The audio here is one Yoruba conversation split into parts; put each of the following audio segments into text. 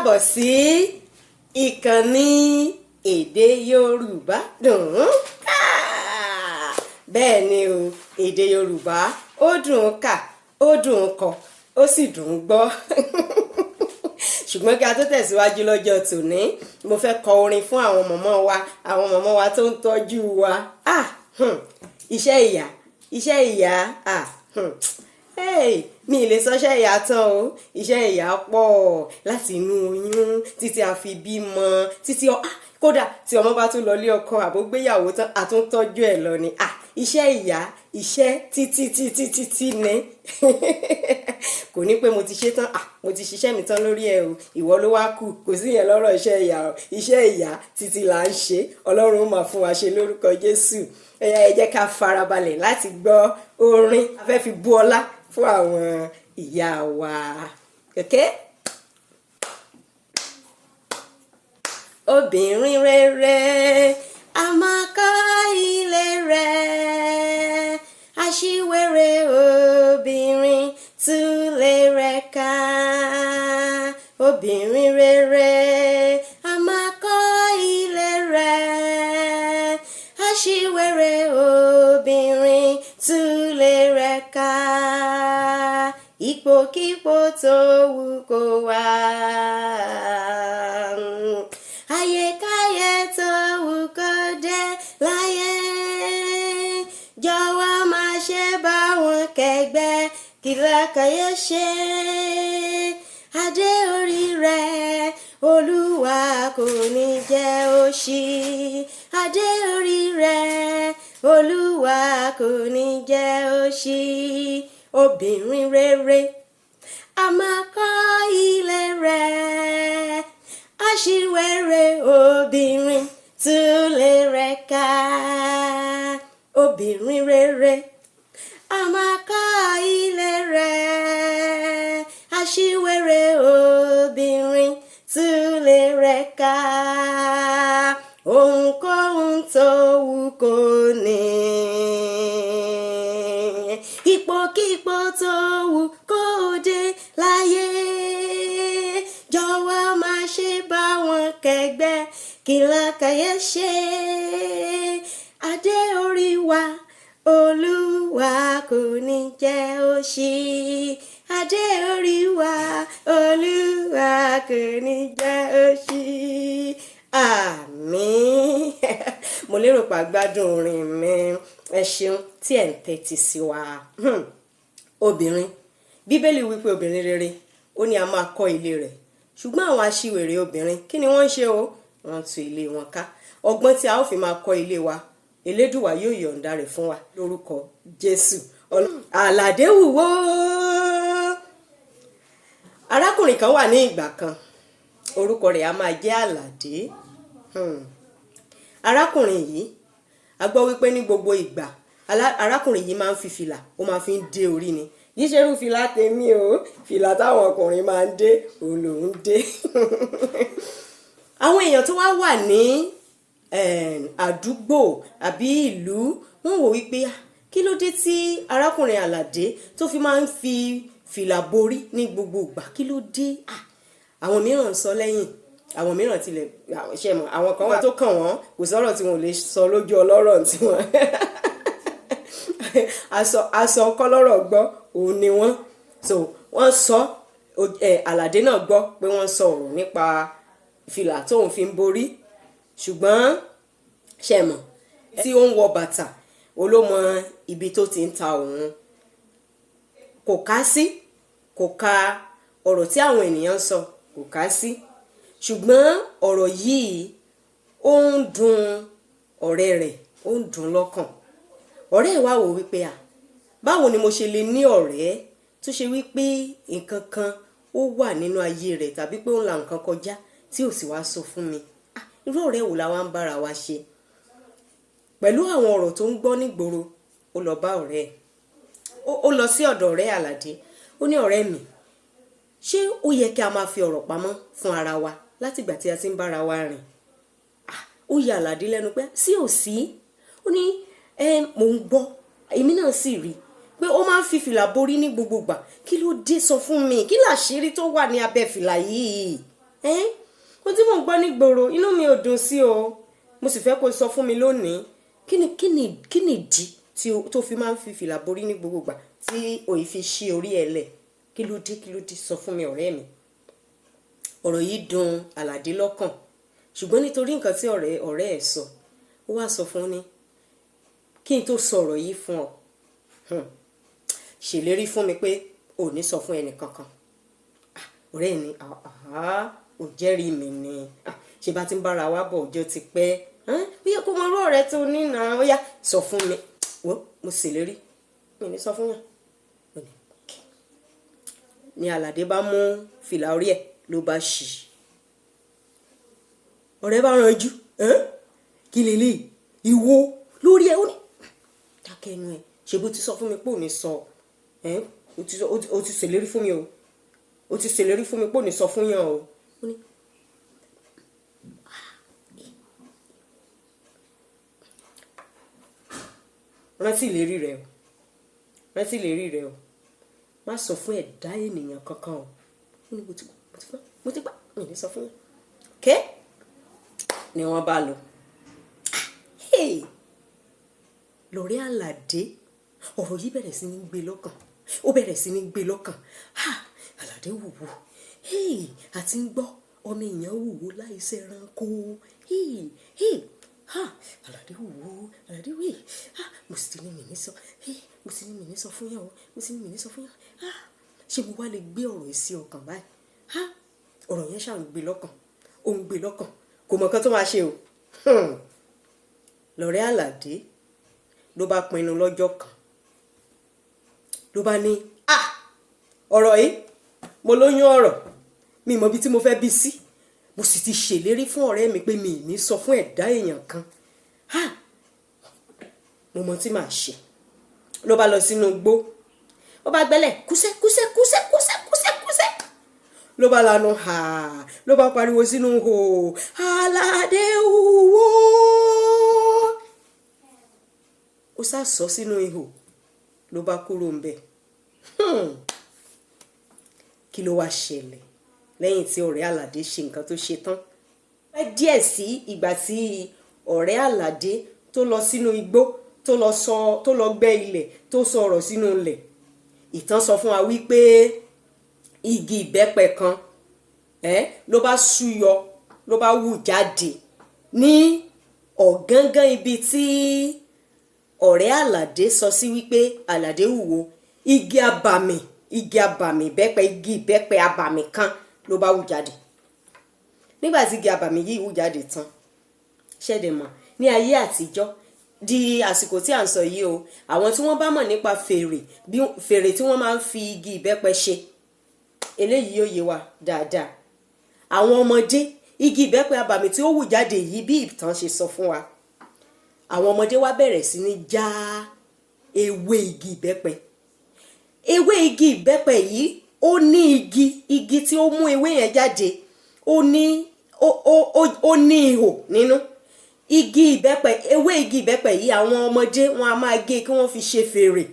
káàbọ̀ sí ìkànnì èdè Yorùbá dùn ún kà. Bẹ́ẹ̀ ni o, èdè Yorùbá ó dùn ún kà, ó dùn ún kọ, ó sì dùn ún gbọ́. Ṣùgbọ́n kí a tó tẹ̀síwájú lọ́jọ́ tòní, mo fẹ́ kọ orin fún àwọn mọ̀mọ́ wa tó ń tọ́jú wa. Iṣẹ́ ìyá mi ì lè sọ́ṣẹ́ ìyá tán o. Iṣẹ́ ìyá pọ̀ láti inú oyún títí a fi bímọ títí kódà tí ọmọ bá tún lọ lé ọkọ àbógbéyàwó tán a tún tọ́jú ẹ̀ lọ ni. Iṣẹ́ ìyá iṣẹ́ títí ni. Kò ní pé mo ti ṣe tán mo ti ṣiṣẹ́ mi tán lórí ẹ o, ìwọ ló wá kù. Kò sí yẹn lọ́rọ̀ iṣẹ́ ìyá o. Iṣẹ́ ìyá títí là ń ṣe. Ọlọ́run ó máa fún wa ṣe lórúkọ Jésù. Ẹ jẹ́ ká farabalẹ̀ láti gbọ́ orin a fẹ́ fi bú ọlá fún àwọn ìyá wa. Okay? Obìnrin rere a máa kọ́ ilé rẹ̀, aṣiwèrè obìnrin túlé rẹ̀ ká. Obìnrin rere a máa kọ́ ilé rẹ̀, aṣiwèrè obìnrin túlé rẹ̀ ká. Ipòkípò tó wù kó wà, àyèkáyè tó wù kó dé láyé, jọ̀wọ́ má ṣe bá wọn kẹ́gbẹ́, kí lákàyè ṣe. Adé orí rẹ̀ Olúwa kò ní jẹ́ ó ṣí. Adé orí rẹ̀ Olúwa kò ní jẹ́ ó ṣí. Obìnrin rere a máa kọ́ ilé rẹ̀, aṣiwèrè obìnrin túlé rẹ̀ ká. Obìnrin rere a máa kọ́ ilé rẹ̀, aṣiwèrè obìnrin túlé rẹ̀ ká. Ohunkóhun tó wù kó ní, ipòkípò tó wù kó dé láyé, jọ̀wọ́ má ṣe bá wọn kẹ́gbẹ́, kí lákàyè ṣe. Adé orí wa Olúwa kò ní jẹ́ ó ṣí. Adé orí wa Olúwa kò ní jẹ́ ó ṣí. Àmín. Mo lérò pé gbádùn orin mi. Ẹ ṣeun tí ẹ̀ ń tẹ́tí sí wa. Obìnrin, Bíbélì wípé obìnrin rere ó ní a máa kọ́ ilé rẹ̀, ṣùgbọ́n àwọn aṣiwèrè obìnrin kí ni wọ́n ń ṣe o? Wọ́n tú ilé wọn ká. Ọgbọ́n tí a ó fi máa kọ́ ilé wa, Elédùwà yóò yọ̀ǹda rẹ̀ fún wa lórúkọ Jésù. Àlàdé wùwó. Arákùnrin kan wà ní ìgbà kan, orúkọ rẹ̀ a máa jẹ́ Àlàdé. Arákùnrin yìí a gbọ́ wípé ní gbogbo ìgbà arákùnrin yìí máa ń fi fìlà, ó máa fi ń dé orí ni. Yìí ṣerú fìlà tèmi o, fìlà táwọn ọkùnrin máa ń dé òun lòún dé. Àwọn èèyàn tó wá wà ní àdúgbò àbí ìlú wọ́n wò wípé kí ló dé tí arákùnrin Àlàdé tó fi máa ń fi fìlà borí ní gbogbo ìgbà, kí ló dé? Àwọn mìíràn sọ lẹ́yìn, àwọn mìíràn tilẹ̀ ṣe mọ̀, àwọn kan wà tó kàn wọ́n, kò sọ̀rọ̀ tí wọn ò lè sọ lójú ọlọ́rọ̀ tí wọ́n aṣọ kọ́lọ́rọ̀ gbọ́ òun ni wọ́n. So wọ́n sọ Àlàdé náà gbọ́ pé wọ́n sọ ọ̀rọ̀ nípa fìlà tóun fi ń borí, ṣùgbọ́n ṣe mọ̀ tí ó ń wọ bàtà olómọ ibi tó ti ń ta òun, kò ká sí, kò ka ọ̀rọ̀ tí àwọn ènìyàn sọ, kò ká sí. Ṣùgbọ́n ọ̀rọ̀ yìí ó ń dùn ọ̀rẹ́ rẹ̀, ó ń dùn lọ́kàn. Ọ̀rẹ́ ẹ̀ wá wò wípé báwo ni mo ṣe lè ní ọ̀rẹ́ tó ṣe wípé nǹkan kan ó wà nínú ayé rẹ̀ tàbí pé ó ń la nǹkan kọjá tí ò sì wá sọ fún mi. Irú ọ̀rẹ́ wo la wá ń bára wa ṣe? Pẹ̀lú àwọn ọ̀rọ̀ tó ń gbọ́ nígboro, ó lọ bá ọ̀rẹ́ ẹ̀, ó lọ sí ọ̀dọ̀ ọ̀rẹ́ Àlàdé. Ó ní, ọ̀rẹ́ mi, ṣé ó yẹ kí a máa fi ọ̀rọ̀ pamọ́ fún ara wa látìgbà tí a ti ń bára wa rìn? Ó yà Àlàdé lẹ́nu pé sí ò sí. Ó ní mò ń gbọ́, èmi náà sì rí pé ó máa ń fi fìlà borí ní gbogbo ìgbà. Kí ló dé, sọ fún mi, kí làṣírí tó wà ní abẹ́ fìlà yìí? ohun tí mò ń gbọ́ nígboro inú mi ò dùn sí o mo sì fẹ́ kó sọ fún mi lónìí kí ni ìdí tó fi máa ń fi fìlà borí ní gbogbo ìgbà tí òye fi ṣí orí ẹ̀ lẹ̀ kí ló dé sọ fún mi ọ̀rẹ́ mi. Ọ̀rọ̀ yìí dùn Àlàdé lọ́kàn ṣùgbọ́n nítorí nǹkan tí ọ̀rẹ́ ẹ̀ sọ ó wá sọ fún ni kí n tó sọ̀rọ̀ yìí fún ọ ṣèlérí fún mi pé ò ní sọ fún ẹnì kankan. Ọ̀rẹ́ ni ò jẹ́rìí mi ni ṣe bá ti ń bára wa bọ̀ ọjọ́ ti pẹ́ ó yẹ kó mọ ọ̀rọ̀ rẹ tó ní náà ó yá sọ fún mi mo ṣèlérí mi ní sọ fún yàn. Ni Àlàdé bá mú fìlà orí ẹ̀ ló bá ṣí ọ̀rẹ́ bá ranjú kí lélẹ̀ ìwo lórí ẹ̀ ó ní dákẹ́ ẹnu ẹ̀ ṣe bó ti sọ fún mi pé ò ní sọ ó ti ṣèlérí fún mi o ó ti ṣèlérí fún mi pé ò ní sọ fún yàn o. Ó ní rántí ìlérí rẹ o má sọ fún ẹ̀dá ènìyàn kankan o. Ó ní mo ti gbà mi ní sọ fún yàn kẹ́ ni wọ́n bá lọ. Lọ̀rẹ́ Àlàdé ọ̀rọ̀ yìí bẹ̀rẹ̀ sí ní gbé lọ́kàn Àlàdé wùwò àti ń gbọ́ ọmọ èèyàn wùwò láìsẹ̀ ẹranko Àlàdé wùwò mo sì ti ní mi ní sọ fún yàn ṣé mo wá lè gbé ọ̀rọ̀ yìí sí ọkàn báyìí ọ̀rọ̀ yẹn ṣáà ń gbé lọ́kàn kò mọ̀ nǹkan tó máa ṣe o. Lọ̀rẹ́ Àlàdé ló bá pinnu lọ́jọ́ kan ló bá ní ọ̀rọ̀ yìí mo lóyún ọ̀rọ̀ mi mọ̀ bí tí mo fẹ́ bí sí mo sì ti ṣèlérí fún ọ̀rẹ́ mi pé mi ì ní sọ fún ẹ̀dá èèyàn kan mo mọ̀ tí màá ṣe ló bá lọ sínú igbó ó bá gbẹ́lẹ̀ kúsẹ́ ló bá lanu ló bá pariwo sínú hò Àlàdé wúwo ó sá sọ sínú ihò ló bá kúrò ń bẹ̀. Kí ló wá ṣẹlẹ̀ lẹ́yìn tí ọ̀rẹ́ Àlàdé ṣe nǹkan tó ṣe tán pẹ́ díẹ̀ sí ìgbà tí ọ̀rẹ́ Àlàdé tó lọ sínú igbó tó lọ gbẹ́ ilẹ̀ tó sọ ọ̀rọ̀ sínú ilẹ̀. Ìtàn sọ fún wa wípé igi ìbẹ́pẹ kan ló bá ṣúyọ ló bá wù jáde ní ọ̀gángán ibi tí ọ̀rẹ́ Àlàdé sọ sí wípé Àlàdé wùwò igi abàmì ìbẹ́pẹ igi ìbẹ́pẹ abàmì kan ló bá wù jáde. Nígbà tí igi abàmì yìí wù jáde tán ṣẹ̀dẹ̀ mọ̀ ní ayé àtijọ́ di àsìkò tí à ń sọ yìí o àwọn tí wọ́n bá mọ̀ nípa fèrè tí wọ́n máa ń fi igi ìbẹ́pẹ ṣe eléyìí yóò yé wa dáadáa. Àwọn ọmọdé igi ìbẹ́pẹ abàmì tí ó wù jáde yìí bí ìtàn ṣe sọ fún wa àwọn ọmọdé wá bẹ̀rẹ̀ sí ní já ewé igi ìbẹ́pẹ. Ewé igi ìbẹ́pẹ yìí ó ní igi tí ó mú ewé yẹn jáde ó ní ihò nínú. Ewé igi ìbẹ́pẹ yìí àwọn ọmọdé wọn a máa gé kí wọ́n fi ṣe fèrè.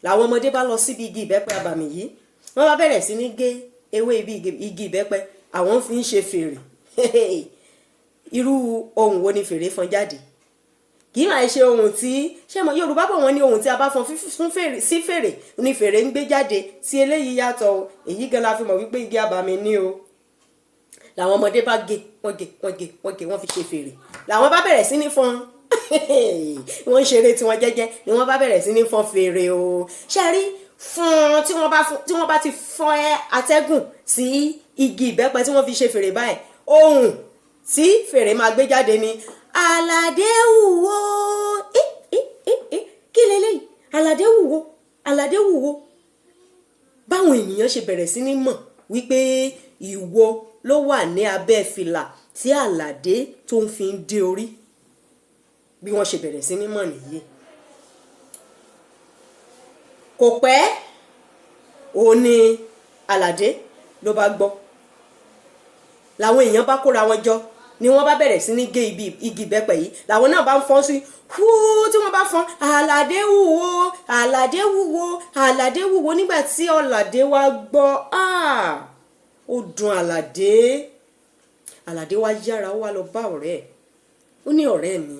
Làwọn ọmọdé bá lọ síbi igi ìbẹ́pẹ abàmì yìí wọ́n bá bẹ̀rẹ̀ sí ní gé ewé igi ìbẹ́pẹ àwọn fi ń ṣe fèrè. Irú ohun wo ni fèrè fọn jáde? Kì í máa ṣe ohun tí ṣé mo Yorùbá bọ̀ wọ́n ní ohun tí a bá fọn fún fèrè sí fèrè ni fèrè ń gbé jáde sí eléyìí yàtọ̀ o èyí gan la fi mọ̀ wípé igi abàmì ni o. Làwọn ọmọdé bá gé wọ́n fi ṣe fèrè làwọn bá bẹ̀rẹ̀ sí ní fọn wọ́n ń ṣeré tiwọn jẹ́jẹ́ ni wọ́n bá bẹ̀rẹ̀ sí ní fọn fèrè o. Ṣé rí fún tí wọ́n bá ti fọn atẹ́gùn sí igi ìbẹ́pẹ tí wọ́n fi ṣe fèrè báyìí ohun tí fèrè máa gbé jáde ni Àlàdé wúwo kí leléyìí Àlàdé wúwo. Báwọn ènìyàn ṣe bẹ̀rẹ̀ sí ní mọ̀ wípé ìwo ló wà ní abẹ́ fìlà tí Àlàdé tó ń fi ń dé orí bí wọ́n ṣe bẹ̀rẹ̀ sí ní mọ̀ nìyí. Kò pẹ́ òun ni Àlàdé ló bá gbọ́ làwọn èèyàn bá kóra wọn jọ ni wọ́n bá bẹ̀rẹ̀ sí ní gé igi ìbẹ́pẹ yìí làwọn náà bá ń fọ́n sí tí wọ́n bá fọ́n Àlàdé wúwo nígbà tí Àlàdé wá gbọ́ ó dùn Àlàdé Àlàdé wá yára ó wá lọ bá ọ̀rẹ́ ẹ̀ ó ní ọ̀rẹ́ mi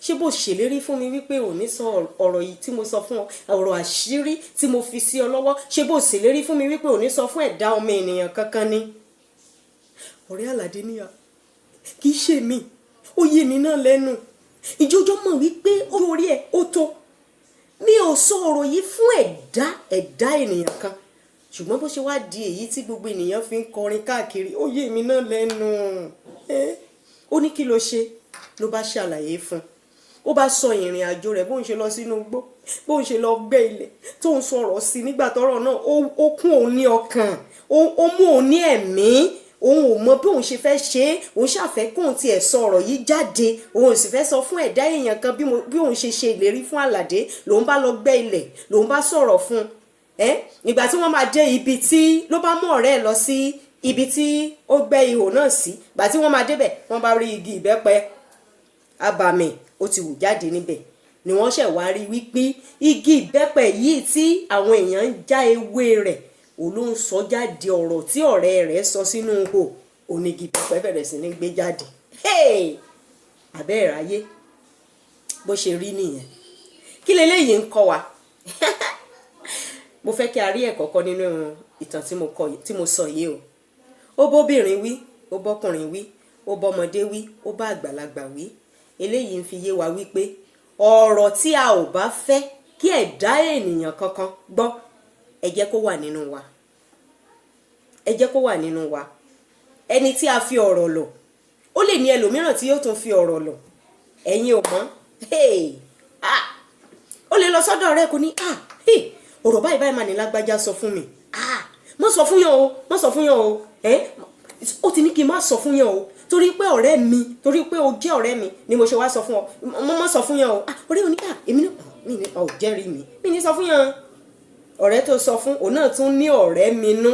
ṣé bó ṣèlérí fún mi wípé ò ní sọ ọ̀rọ̀ yìí tí mo sọ fún ọ ọ̀rọ̀ àṣírí tí mo fi sí ọ lọ́wọ́ ṣé bó ṣèlérí fún mi wípé ò ní sọ fún ẹ̀dá ọmọ ènìyàn kankan ni. ọ̀rẹ́ Àlàdé níyà kì í ṣe mí ó yé mi náà lẹ́nu ìjọjọ́ mọ̀ wípé orí ẹ̀ ó tó mi ò sọ ọ̀rọ̀ yìí fún ẹ̀dá ènìyàn kan ṣùgbọ́n bó ṣe wá di èyí tí gbogbo ènìyàn fi ń kọrin káàkiri ó yé mi náà lẹ́nu ó ní kí ló ṣe ló bá ṣàlàyé fún ó bá sọ ìrìn àjò rẹ̀ bóun ṣe lọ sínú igbó bóun ṣe lọ gbẹ́ ilẹ̀ tóun sọ̀rọ̀ sí nígbà tọ́rọ̀ náà ó kún òun ní ọkàn ó mú òun ní ẹ̀mí òun ò mọ bí òun ṣe fẹ́ ṣe é òun ṣàfẹ́ kóun tiẹ̀ sọ ọ̀rọ̀ yìí jáde òun ò sì fẹ́ sọ fún ẹ̀dá èèyàn kan bí òun ṣe ìlérí fún Àlàdé lòun bá lọ gbẹ́ ilẹ̀ lòun bá sọ̀rọ̀ fún ìgbà tí wọ́n máa dé ibi tí ló bá mú ọ̀rẹ́ ẹ̀ lọ sí ibi tí ó gbẹ́ ihò náà sí ìgbà tí wọ́n máa débẹ̀ wọ́n bá rí igi ìbẹ́pẹ abàmì ó ti wù jáde níbẹ̀ ni wọ́n ṣẹ̀ wá rí wípé igi ìbẹ́pẹ yìí tí àwọn èèyàn ń já ewé rẹ̀ òun ló ń sọ jáde ọ̀rọ̀ tí ọ̀rẹ́ rẹ̀ sọ sínú ihò onígi ìbẹ́pẹ bẹ̀rẹ̀ sí ní gbé jáde abẹ́ ìráyé bó ṣe rí nìyẹn kí leléyìí ń kọ́ wa mo fẹ́ kí a rí ẹ̀kọ́ kọ́ nínú ìtàn tí mo sọ yìí o ó bóbìnrin wí ó bọ́kùnrin wí ó bọ́mọdé wí ó bá àgbàlagbà wí eléyìí ń fi yé wa wípé ọ̀rọ̀ tí a ò bá fẹ́ kí ẹ̀dá ènìyàn kankan gbọ́ ẹ jẹ́ kó wà nínú wa ẹ jẹ́ kó wà nínú wa ẹni tí a fi ọ̀rọ̀ lọ̀ ó lè ní ẹlòmíràn tí yóò tún fi ọ̀rọ̀ lọ̀ ẹ̀yin ò mọ̀ ó lè lọ sọ́dọ̀ rẹ̀ kó ní ọ̀rọ̀ báyìí mà ní lágbájá sọ fún mi má sọ fún yàn o má sọ fún yàn o ó ti ní kí n má sọ fún yàn o torí pé ọ̀rẹ́ mi torí pé o jẹ́ ọ̀rẹ́ mi ni mo ṣe wá sọ fún ọ má sọ fún yàn o ọ̀rẹ́ ò ní èmi náà mi ní ọ jẹ́rìí mi ní sọ fún yàn ọ̀rẹ́ tó sọ fún òun náà tún ní ọ̀rẹ́ mi nú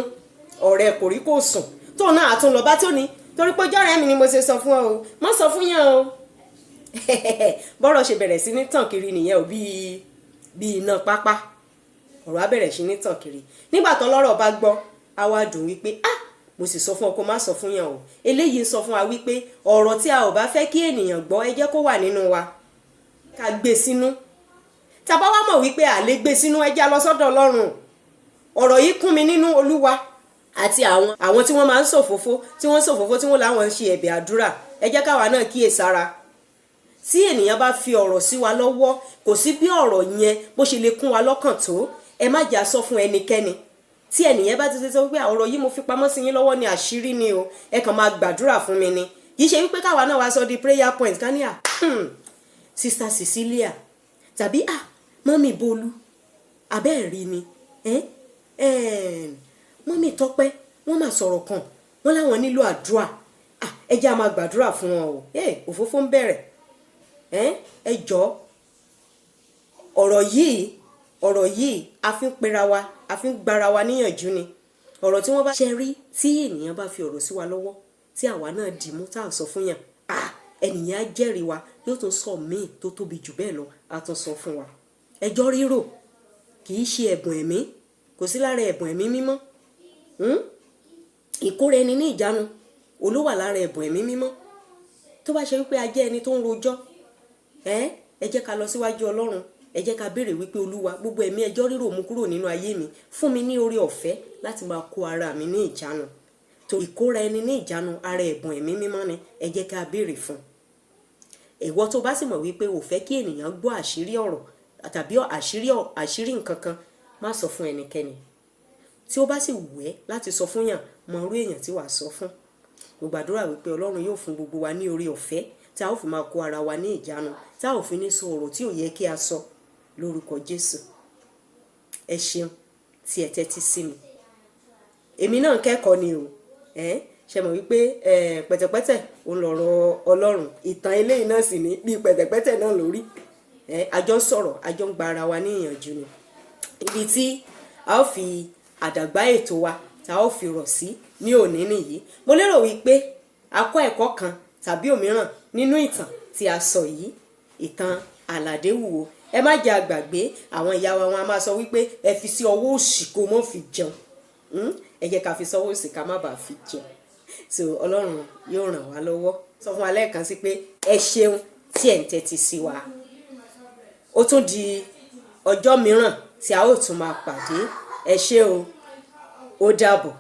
ọ̀rẹ́ kò rí kò sùn tóun náà àtún lọ bá tó ní torí pé jọ́rẹ́ mi ni mo ṣe sọ fún ọ o má sọ fún yàn o bọ́rọ̀ ṣe bẹ̀rẹ̀ sí ní tàn kiri nìyẹn o bíi iná pápá ọ̀rọ̀ á bẹ̀rẹ̀ sí ní tàn kiri nígbà tó lọ́rọ̀ bá gbọ́ á wá dùn wípé mo sì sọ fún ọ kó má sọ fún yàn o eléyìí sọ fún wa wípé ọ̀rọ̀ tí a ò bá fẹ́ kí ènìyàn gbọ́ ẹ jẹ́ kó wà nínú wa ká gbé sínú tàbá wá mọ̀ wípé à lè gbé sínú ẹ já lọ sọ́dọ̀ Ọlọ́run ọ̀rọ̀ yìí kún mi nínú Olúwa àti àwọn tí wọ́n máa ń ṣòfófó tí wọ́n láwọn ń ṣe ẹ̀bẹ̀ àdúrà ẹ jẹ́ káwa náà kíyèsára tí ènìyàn bá fi ọ̀rọ̀ sí wa lọ́wọ́ kò sí bí ọ̀rọ̀ yẹn bó ṣe lè kún wa lọ́kàn tó ẹ má jà sọ fún ẹnikẹ́ni tí ẹnìyẹn bá ti sọ wípé ọ̀rọ̀ yìí mo fi pamọ́ sí yín lọ́wọ́ ní àṣírí ni o ẹ kàn máa gbàdúrà fún mi ni kì í ṣe wípé káwa náà wá sọ di prayer point ká ní Sister Cecilia tàbí mọ́mì Bólú abẹ́ẹ̀rí ni mọ́mì Tọ́pẹ́ wọ́n máa sọ̀rọ̀ kan wọ́n láwọn nílò àdúrà ẹ jẹ́ a máa gbàdúrà fún wọn o òfófó ń bẹ̀rẹ̀ ẹ jọ̀ọ́ ọ̀rọ̀ yìí a fi ń pera wa a fi ń gbara wa níyànjú ni ọ̀rọ̀ tí wọ́n bá ṣe rí tí ènìyàn bá fi ọ̀rọ̀ sí wa lọ́wọ́ tí àwa náà dì mú tá à sọ fún yàn ènìyàn á jẹ́rìí wa yóò tún sọ míì tó tóbi jù bẹ́ẹ̀ lọ á tún sọ fún wa ẹjọ́ rírò kì í ṣe ẹ̀bùn ẹ̀mí kò sí lára ẹ̀bùn ẹ̀mí mímọ́ ìkóra ẹni ní ìjánu olówà lára ẹ̀bùn ẹ̀mí mímọ́ tó bá ṣe wípé a jẹ́ ẹni tó ń rojọ́ ẹ jẹ́ ká lọ síwájú Ọlọ́run ẹ jẹ́ ká béèrè wípé Olúwa gbogbo ẹ̀mí ẹjọ́ rírò mú kúrò nínú ayé mi fún mi ní oore ọ̀fẹ́ láti máa kó ara mi ní ìjánu tó ìkóra ẹni ní ìjánu ara ẹ̀bùn ẹ̀mí mímọ́ ni ẹ jẹ́ ká béèrè fún ìwọ tó bá sì mọ̀ wípé ò fẹ́ kí ènìyàn gbọ́ àṣírí ọ̀rọ̀ tàbí àṣírí nǹkan kan má sọ fún ẹnikẹ́ni tí ó bá sì wù ẹ́ láti sọ fún yàn mọ irú èèyàn tí wàá sọ fún mo gbàdúrà wípé Ọlọ́run yóò fún gbogbo wa ní oore ọ̀fẹ́ tá a ó fi máa kó ara wa ní ìjánu tá a ó fi ní sọ ọ̀rọ̀ tí ò yẹ kí a sọ lórúkọ Jésù ẹ ṣeun tí ẹ tẹ́tí sí mi èmi náà kẹ́kọ̀ọ́ ni o ṣe mọ̀ wípé pẹ̀tẹ̀pẹ̀tẹ̀ òun lọ̀rọ̀ Ọlọ́run ìtàn eléyìí náà sì ní bí pẹ̀tẹ̀pẹ̀tẹ̀ náà lórí àjọ ń sọ̀rọ̀ àjọ ń gba ara wa ní ìyànjú ni ibi tí a ó fi àdàgbà ètò wa tá a ó fi rọ̀ sí ní òní nìyí mo lérò wípé a kọ́ ẹ̀kọ́ kan tàbí òmíràn nínú ìtàn tí a sọ yìí ìtàn Àlàdé Wúwo ẹ má jẹ́ àgbàgbé àwọn ìyá wa wọn a máa sọ wípé ẹ fi sí ọwọ́ òsì kó mọ́ fi jẹun ẹ jẹ́ ká fi sọ́wọ́ òsì ká má bàa fi jẹun so ọlọ́run yóò ràn wá lọ́wọ́. Sọ fún wa lẹ́ẹ̀kan sí pé ẹ ṣeun tí ẹ̀ ń tẹ́tí sí wa. Ó tún di ọjọ́ mìíràn tí a ó tún máa pàdé. Ẹ ṣé o, ó dàbọ̀.